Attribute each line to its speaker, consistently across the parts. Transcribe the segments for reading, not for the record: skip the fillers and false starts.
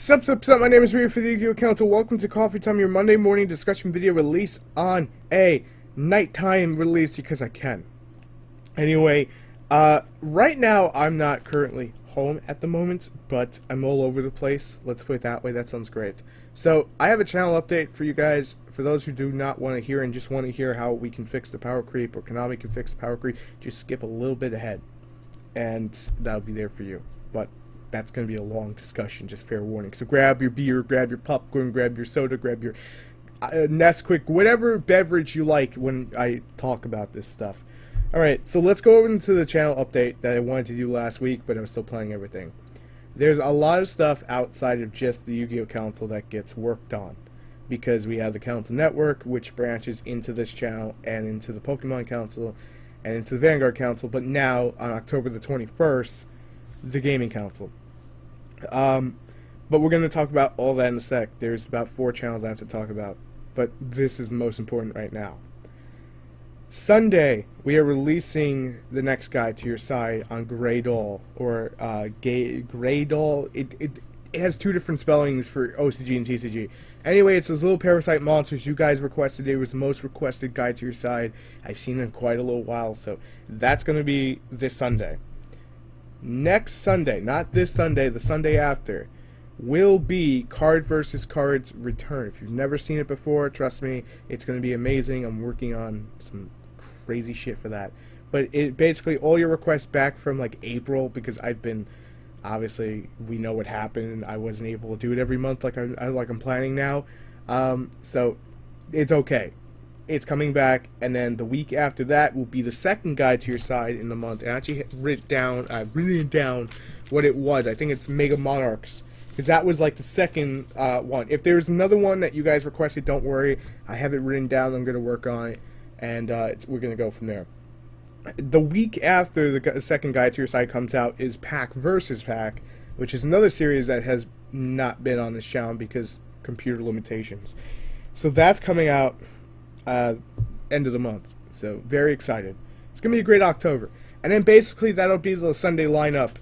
Speaker 1: Sup, my name is Rita for the Yu-Gi-Oh! Council. Welcome to Coffee Time, your Monday morning discussion video release on a nighttime release because I can. Anyway, right now I'm not currently home at the moment, but I'm all over the place. Let's put it that way. That sounds great. So, I have a channel update for you guys. For those who do not want to hear and just want to hear how we can fix the power creep or Konami can fix the power creep, just skip a little bit ahead and that'll be there for you. But that's going to be a long discussion, just fair warning. So grab your beer, grab your popcorn, grab your soda, grab your Nesquik, whatever beverage you like when I talk about this stuff. Alright, so let's go over into the channel update that I wanted to do last week, but I'm still planning everything. There's a lot of stuff outside of just the Yu-Gi-Oh! Council that gets worked on, because we have the Council Network, which branches into this channel and into the Pokemon Council and into the Vanguard Council, but now, on October the 21st, the Gaming Council. But we're going to talk about all that in a sec. There's about 4 channels I have to talk about, but this is the most important right now. Sunday, we are releasing the next guide to your side on Grey Doll, or Grey Doll. It has 2 different spellings for OCG and TCG. Anyway, it's those little parasite monsters you guys requested. It was the most requested guide to your side. I've seen it in quite a little while, so that's going to be this Sunday. Next Sunday, not this Sunday, the Sunday after, will be Card vs. Cards Return. If you've never seen it before, trust me, it's going to be amazing. I'm working on some crazy shit for that. But it basically, all your requests back from like April, because I've been, obviously, we know what happened. I wasn't able to do it every month like I'm planning now. So it's okay. It's coming back, and then the week after that will be the second guide to your side in the month. And I actually I've written down what it was. I think it's Mega Monarchs, because that was like the second one. If there's another one that you guys requested, don't worry. I have it written down. I'm going to work on it, and we're going to go from there. The week after the second guide to your side comes out is Pack vs. Pack, which is another series that has not been on this channel because computer limitations. So that's coming out end of the month, so very excited. It's gonna be a great October, and then basically that'll be the Sunday lineup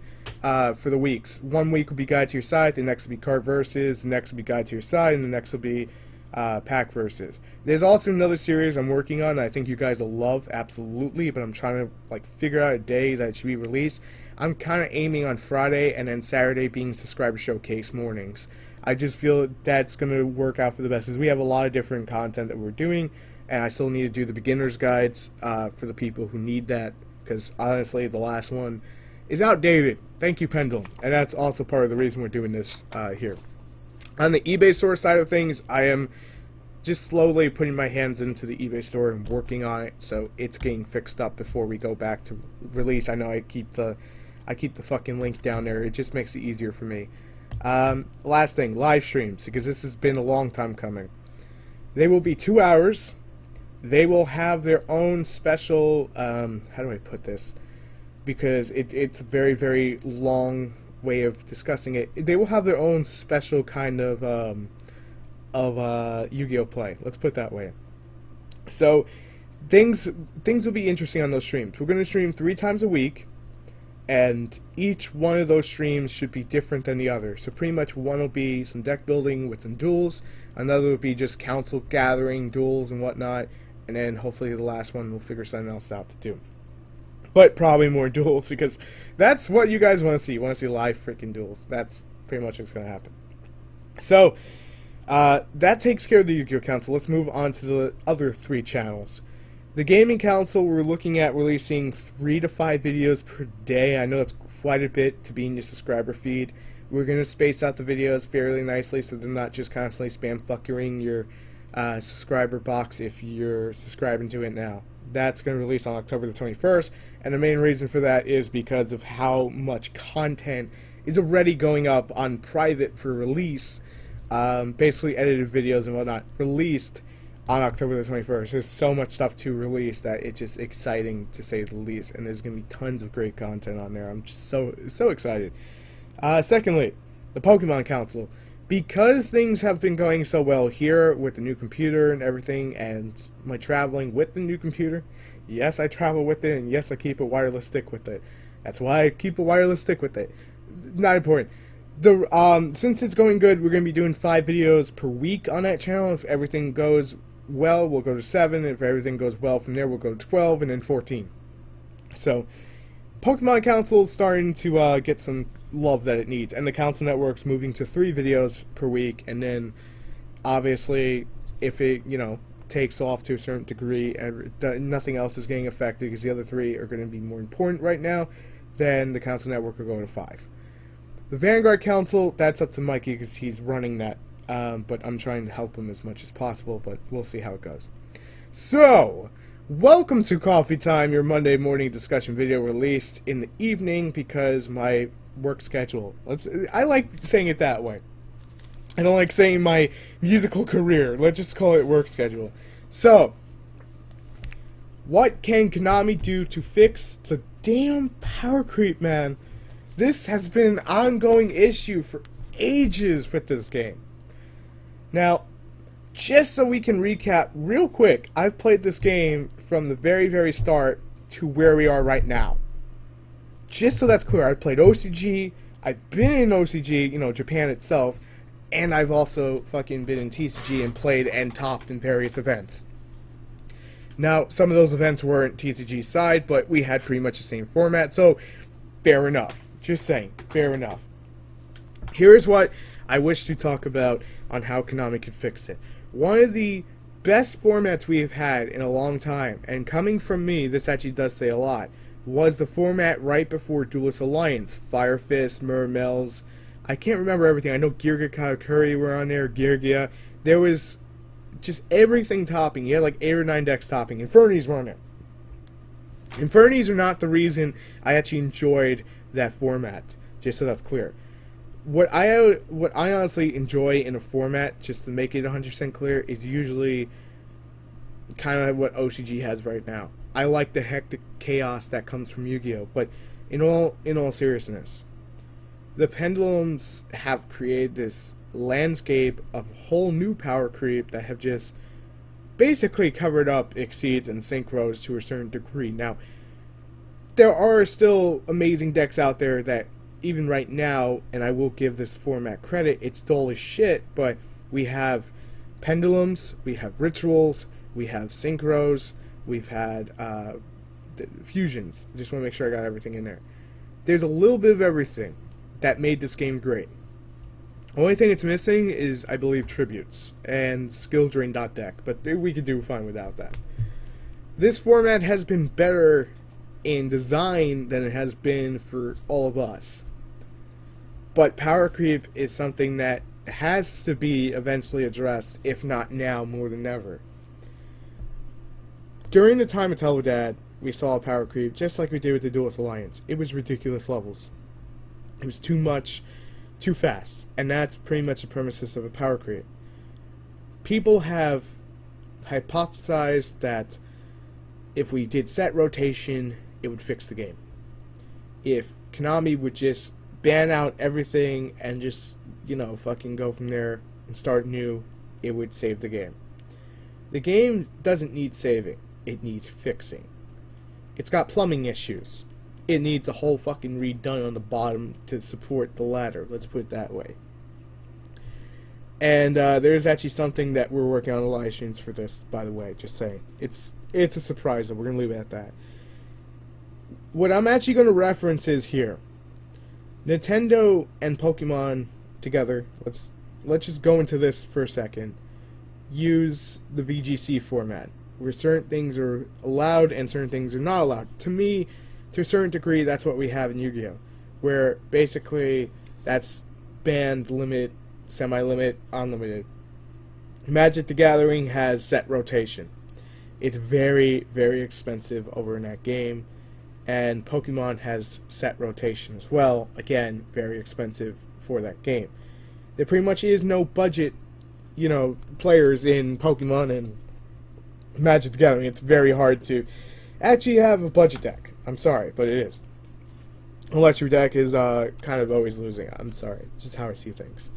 Speaker 1: for the weeks. One week will be Guide to Your Side, the next will be Card Versus, the next will be Guide to Your Side, and the next will be Pack Versus. There's also another series I'm working on that I think you guys will love, absolutely, but I'm trying to like figure out a day that it should be released. I'm kind of aiming on Friday and then Saturday being Subscriber Showcase mornings. I just feel that's going to work out for the best, as we have a lot of different content that we're doing, and I still need to do the beginner's guides for the people who need that, because honestly, the last one is outdated. Thank you, Pendulum. And that's also part of the reason we're doing this here. On the eBay store side of things, I am just slowly putting my hands into the eBay store and working on it, so it's getting fixed up before we go back to release. I know I keep the fucking link down there. It just makes it easier for me. Last thing, live streams, because this has been a long time coming. They will be 2 hours. They will have their own special, how do I put this? Because it's a very, very long way of discussing it. They will have their own special kind of Yu-Gi-Oh! Play. Let's put it that way. So, things will be interesting on those streams. We're going to stream 3 times a week, and each one of those streams should be different than the other. So pretty much one will be some deck building with some duels, another will be just council gathering, duels and whatnot, and then hopefully the last one we'll figure something else out to do. But probably more duels, because that's what you guys want to see. You want to see live freaking duels. That's pretty much what's going to happen. So, that takes care of the Yu-Gi-Oh! Council. Let's move on to the other 3 channels. The Gaming Council, we're looking at releasing 3 to 5 videos per day. I know that's quite a bit to be in your subscriber feed. We're going to space out the videos fairly nicely so they're not just constantly spam fuckering your subscriber box if you're subscribing to it now. That's going to release on October the 21st, and the main reason for that is because of how much content is already going up on private for release, basically edited videos and whatnot, released on October the 21st. There's so much stuff to release that it's just exciting, to say the least, and there's going to be tons of great content on there. I'm just so excited. Secondly, the Pokemon Council. Because things have been going so well here with the new computer and everything, and my traveling with the new computer, yes, I travel with it, and yes, I keep a wireless stick with it. That's why I keep a wireless stick with it. Not important. Since it's going good, we're going to be doing 5 videos per week on that channel. If everything goes well, we'll go to 7. If everything goes well from there, we'll go to 12 and then 14. So, Pokemon Council is starting to get some love that it needs, and the Council Network's moving to 3 videos per week, and then obviously if it, takes off to a certain degree and nothing else is getting affected because the other 3 are going to be more important right now, then the Council Network will go to 5. The Vanguard Council, that's up to Mikey because he's running that, but I'm trying to help him as much as possible, but we'll see how it goes. So, welcome to Coffee Time, your Monday morning discussion video released in the evening because my work schedule. I like saying it that way. I don't like saying my musical career. Let's just call it work schedule. So, what can Konami do to fix the damn power creep, man? This has been an ongoing issue for ages with this game. Now, just so we can recap real quick, I've played this game from the very, very start to where we are right now. Just so that's clear, I've played OCG, I've been in OCG, Japan itself, and I've also fucking been in TCG and played and topped in various events. Now, some of those events weren't TCG side, but we had pretty much the same format, so fair enough. Just saying, fair enough. Here's what I wish to talk about on how Konami could fix it. One of the best formats we've had in a long time, and coming from me, this actually does say a lot, was the format right before Duelist Alliance. Fire Fist, Mermels, I can't remember everything. I know Girga Katakuri were on there, Girgia. There was just everything topping. You had like 8 or 9 decks topping. Infernies were on there. Infernies are not the reason I actually enjoyed that format, just so that's clear. What I honestly enjoy in a format, just to make it 100% clear, is usually kind of what OCG has right now. I like the hectic chaos that comes from Yu-Gi-Oh! But in all seriousness, the Pendulums have created this landscape of a whole new power creep that have just basically covered up Exceeds and Synchros to a certain degree. Now, there are still amazing decks out there that, even right now, and I will give this format credit, it's dull as shit, but we have Pendulums, we have Rituals, we have Synchros, we've had Fusions. I just want to make sure I got everything in there. There's a little bit of everything that made this game great. Only thing it's missing is, I believe, Tributes and Skill Drain deck, but we could do fine without that. This format has been better in design than it has been for all of us. But power creep is something that has to be eventually addressed, if not now, more than ever. During the time of Teledad, we saw power creep just like we did with the Duelist Alliance. It was ridiculous levels. It was too much, too fast, and that's pretty much the premises of a power creep. People have hypothesized that if we did set rotation, it would fix the game. If Konami would just ban out everything and just, fucking go from there and start new, it would save the game. The game doesn't need saving, it needs fixing. It's got plumbing issues. It needs a whole fucking redone on the bottom to support the ladder, let's put it that way. And there's actually something that we're working on the live streams for this, by the way, just saying. It's a surprise, though. We're going to leave it at that. What I'm actually going to reference is here. Nintendo and Pokemon together, let's just go into this for a second, use the VGC format, where certain things are allowed and certain things are not allowed. To me, to a certain degree, that's what we have in Yu-Gi-Oh! Where basically that's banned, limit, semi-limit, unlimited. Magic the Gathering has set rotation. It's very, very expensive over in that game. And Pokemon has set rotation as well. Again, very expensive for that game. There pretty much is no budget, players in Pokemon and Magic the Gathering. It's very hard to actually have a budget deck. I'm sorry, but it is. Unless your deck is kind of always losing. I'm sorry. Just how I see things.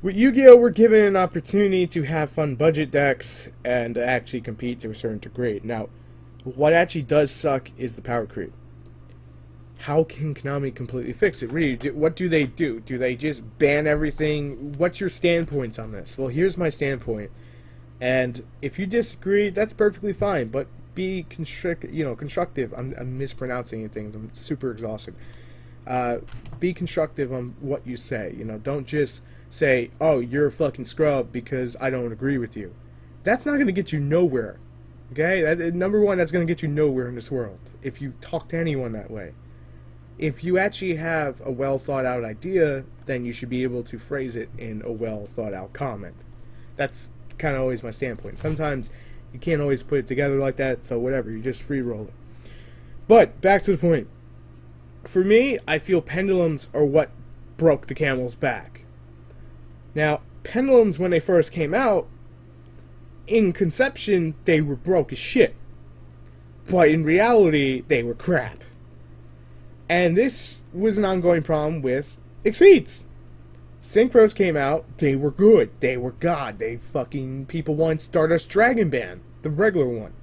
Speaker 1: With Yu-Gi-Oh! We're given an opportunity to have fun budget decks and actually compete to a certain degree. Now, what actually does suck is the power creep. How can Konami completely fix it? Really, what do they do? Do they just ban everything? What's your standpoints on this? Well, here's my standpoint. And if you disagree, that's perfectly fine. But be constructive. I'm mispronouncing things. I'm super exhausted. Be constructive on what you say. Don't just say, "Oh, you're a fucking scrub because I don't agree with you." That's not going to get you nowhere. Okay? Number one, that's going to get you nowhere in this world if you talk to anyone that way. If you actually have a well thought out idea, then you should be able to phrase it in a well thought out comment. That's kind of always my standpoint. Sometimes you can't always put it together like that, so whatever, you just free roll it. But back to the point. For me, I feel pendulums are what broke the camel's back. Now, pendulums, when they first came out, in conception, they were broke as shit. But in reality, they were crap. And this was an ongoing problem with Exceeds. Synchros came out, they were good. They were god. People wanted Stardust Dragon Band, the regular one.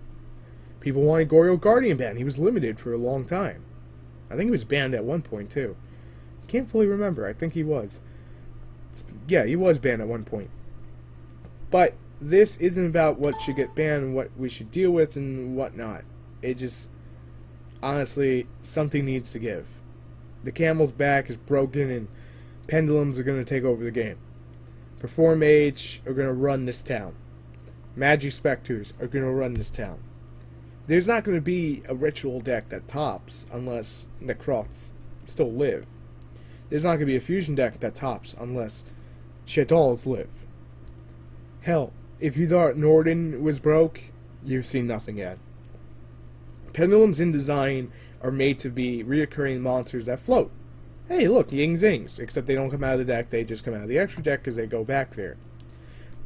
Speaker 1: People wanted Goryo Guardian Band. He was limited for a long time. I think he was banned at one point, too. Can't fully remember. I think he was. Yeah, he was banned at one point. But this isn't about what should get banned and what we should deal with and whatnot. It just, honestly, something needs to give. The camel's back is broken and pendulums are going to take over the game. Perform Age are going to run this town. Magi Specters are going to run this town. There's not going to be a ritual deck that tops unless Necrots still live. There's not going to be a fusion deck that tops unless Shadolls live. Hell, if you thought Norden was broke, you've seen nothing yet. Pendulums in design are made to be reoccurring monsters that float. Hey, look, Ying Zings, except they don't come out of the deck, they just come out of the extra deck because they go back there.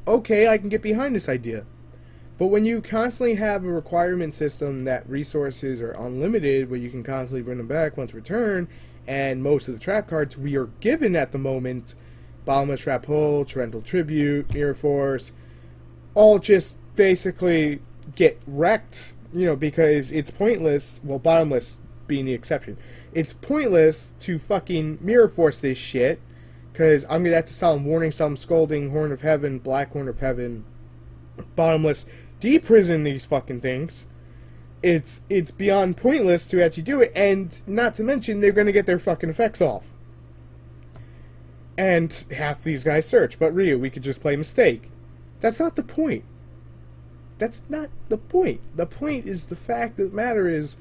Speaker 1: Okay, I can get behind this idea. But when you constantly have a requirement system that resources are unlimited, where you can constantly bring them back once returned, and most of the trap cards we are given at the moment, Bottomless Trap Hole, Torrential Tribute, Mirror Force, all just basically get wrecked, because it's pointless, well, Bottomless being the exception. It's pointless to fucking Mirror Force this shit, because I'm going to have to Solemn Warning, Solemn Scolding, Horn of Heaven, Black Horn of Heaven, Bottomless, deprison these fucking things. It's beyond pointless to actually do it, and not to mention they're going to get their fucking effects off. And half these guys search, but Ryu, we could just play Mistake. That's not the point. That's not the point. The point is the fact that the matter is,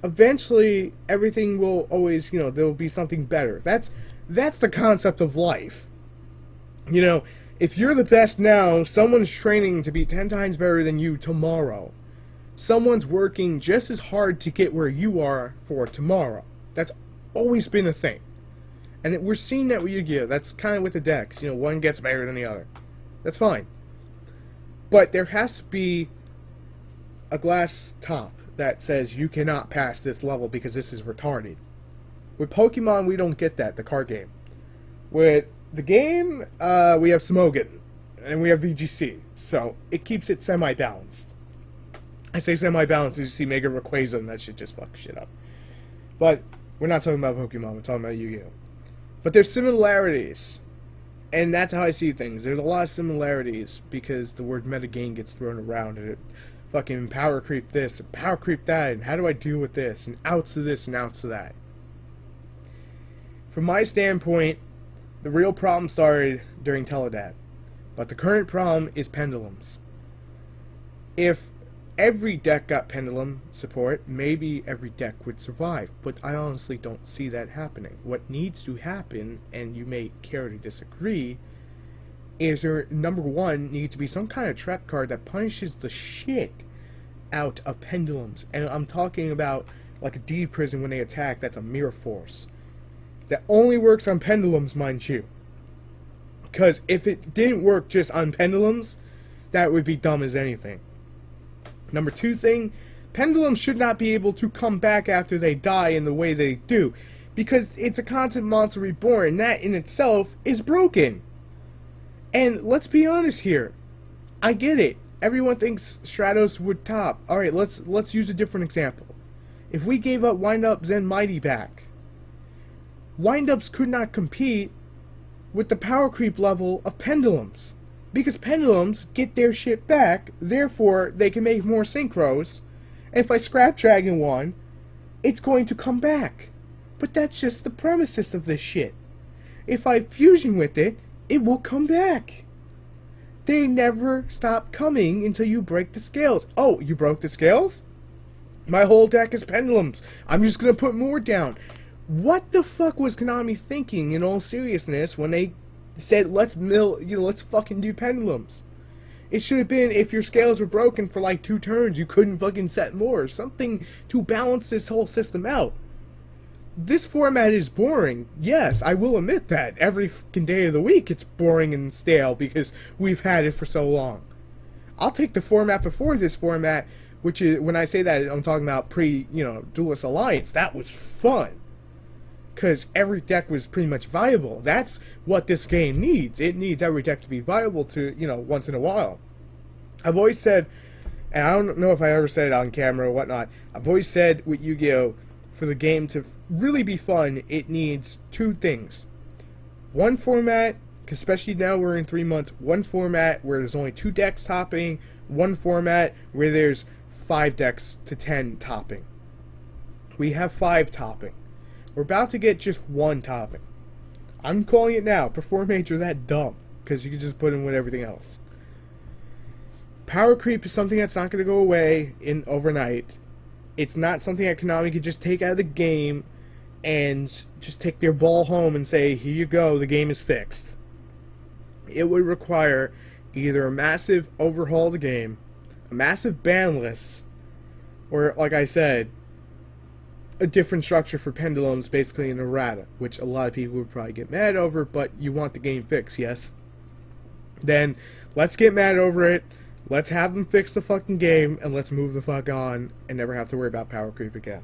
Speaker 1: eventually everything will always, there will be something better. That's the concept of life. If you're the best now, someone's training to be 10 times better than you tomorrow. Someone's working just as hard to get where you are for tomorrow. That's always been a thing. And we're seeing that with Yu-Gi-Oh! That's kind of with the decks. One gets better than the other. That's fine. But there has to be a glass top that says you cannot pass this level because this is retarded. With Pokemon, we don't get that, the card game. With the game, we have Smogon, and we have VGC, so it keeps it semi-balanced. I say semi-balanced as you see Mega Rayquaza, and that shit just fucks shit up. But we're not talking about Pokemon, we're talking about Yu-Gi-Oh! But there's similarities, and that's how I see things. There's a lot of similarities, because the word metagame gets thrown around, and it fucking power creep this, and power creep that, and how do I deal with this, and outs to this, and outs to that. From my standpoint, the real problem started during Teledad, but the current problem is pendulums. If every deck got pendulum support, maybe every deck would survive, but I honestly don't see that happening. What needs to happen, and you may care to disagree, is there, number one, needs to be some kind of trap card that punishes the shit out of pendulums. And I'm talking about like a D prison when they attack, that's a Mirror Force. That only works on pendulums, mind you. Because if it didn't work just on pendulums, that would be dumb as anything. Number two thing, pendulums should not be able to come back after they die in the way they do. Because it's a constant monster reborn, and that in itself is broken. And let's be honest here. I get it. Everyone thinks Stratos would top. Alright, let's use a different example. If we gave up Wind-Ups and Mighty back, Wind-Ups could not compete with the power creep level of Pendulums. Because Pendulums get their shit back, therefore they can make more synchros. And if I scrap Dragon 1, it's going to come back. But that's just the premises of this shit. If I fusion with it, it will come back. They never stop coming until you break the scales. Oh, you broke the scales? My whole deck is Pendulums. I'm just gonna put more down. What the fuck was Konami thinking in all seriousness when they said let's fucking do Pendulums? It should have been if your scales were broken for like 2 turns, you couldn't fucking set more. Something to balance this whole system out. This format is boring. Yes, I will admit that. Every fucking day of the week it's boring and stale because we've had it for so long. I'll take the format before this format, which is, when I say that, I'm talking about Duelist Alliance. That was fun. Because every deck was pretty much viable. That's what this game needs. It needs every deck to be viable to, once in a while. I've always said, and I don't know if I ever said it on camera or whatnot, I've always said with Yu-Gi-Oh! For the game to really be fun, it needs 2 things. One format, especially now we're in 3 months, one format where there's only 2 decks topping, one format where there's 5 decks to 10 topping. We have 5 topping. We're about to get just 1 topping. I'm calling it now. Performates are that dumb, because you can just put in with everything else. Power creep is something that's not going to go away in overnight. It's not something that Konami could just take out of the game and just take their ball home and say, here you go, the game is fixed. It would require either a massive overhaul of the game, a massive ban list, or, like I said, a different structure for Pendulums, basically an errata, which a lot of people would probably get mad over, but you want the game fixed, yes? Then, let's get mad over it, let's have them fix the fucking game, and let's move the fuck on, and never have to worry about power creep again.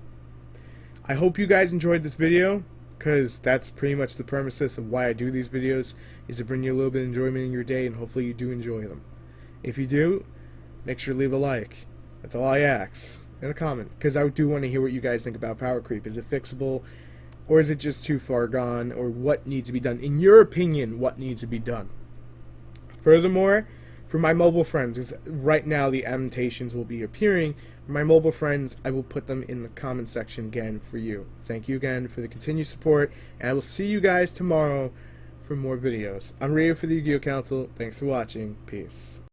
Speaker 1: I hope you guys enjoyed this video, because that's pretty much the premises of why I do these videos, is to bring you a little bit of enjoyment in your day, and hopefully you do enjoy them. If you do, make sure to leave a like. That's all I ask. And a comment, because I do want to hear what you guys think about power creep. Is it fixable, or is it just too far gone, or what needs to be done? In your opinion, what needs to be done? Furthermore, for my mobile friends, because right now the annotations will be appearing, for my mobile friends, I will put them in the comment section again for you. Thank you again for the continued support, and I will see you guys tomorrow for more videos. I'm Radio for the Yu-Gi-Oh! Council. Thanks for watching. Peace.